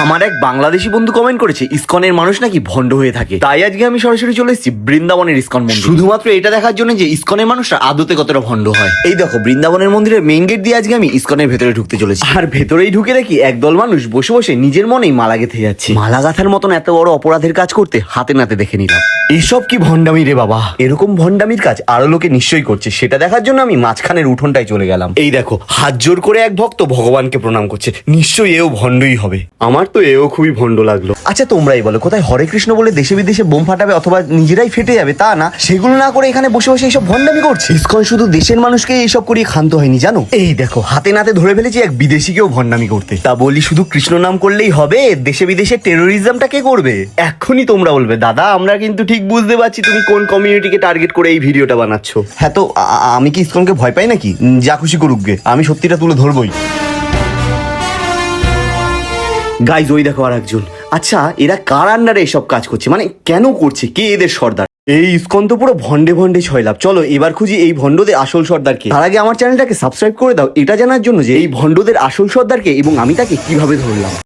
আমার এক বাংলাদেশি বন্ধু কমেন্ট করেছে ইসকনের মানুষ নাকি ভণ্ড হয়ে থাকে, তাই আজকে আমি সরাসরি চলে এসেছি বৃন্দাবনের ইসকন মন্দির, শুধুমাত্র এটা দেখার জন্য যে ইসকনের মানুষরা আদতে কতটা ভণ্ড হয়। এই দেখো বৃন্দাবনের মন্দিরের মেইন গেট দিয়ে আজকে আমি ইসকনের ভেতরে ঢুকতে চলেছি, আর ভেতরেই ঢুকে দেখি একদল মানুষ বসে বসে নিজের মনেই মালা গেঁথে যাচ্ছে। মালা গাঁথার মতন এত বড় অপরাধের কাজ করতে হাতে নাতে দেখে নিলাম। এইসব কি ভণ্ডামি রে বাবা, এরকম ভণ্ডামির কাজ আরো লোকে নিশ্চয়ই করছে, সেটা দেখার জন্য আমি মাঝখানের উঠোনটায় চলে গেলাম। এই দেখো হাত জোর করে এক ভক্ত ভগবানকে প্রণাম করছে, নিশ্চয়ই এও ভণ্ডই হবে। আমার তো এও খুবই ভণ্ড লাগলো। আচ্ছা তোমরাই বলো, কোথায় হরে কৃষ্ণ বলে দেশে বিদেশে বোম ফাটাবে অথবা নিজেরাই ফেটে যাবে তা না, সেগুলো না করে এখানে বসে বসে এইসব ভণ্ডামি করছে। ইসকন শুধু দেশের মানুষকে এইসব করিয়ে ক্ষান্ত হয়নি জানো। এই দেখো হাতে নাতে ধরে ফেলেছি এক বিদেশিকেও ভণ্ডামি করতে। তা বলি শুধু কৃষ্ণ নাম করলেই হবে? দেশে বিদেশে টেরোরিজমটা কে করবে? এক্ষুনি তোমরা বলবে দাদা আমরা কিন্তু ঠিক বুঝতে পারছি তুমি কোন কমিউনিটিকে টার্গেট করে এই ভিডিওটা বানাচ্ছ। হ্যাঁ তো আমি কি ইসকনকে ভয় পাই নাকি? যা খুশি করুক গে, আমি সত্যিটা তুলে ধরবই। গাইজ ওই দেখো আর একজন। আচ্ছা এরা কার আন্ডারে এসব কাজ করছে, মানে কেন করছে, কে এদের সর্দার? এই ইসকন তো পুরো ভন্ডে ভন্ডে ছয়লাভ। চলো এবার খুঁজি এই ভন্ডদের আসল সর্দারকে। তার আগে আমার চ্যানেলটাকে সাবস্ক্রাইব করে দাও এটা জানার জন্য যে এই ভন্ডদের আসল সর্দারকে এবং আমি তাকে কিভাবে ধরলাম।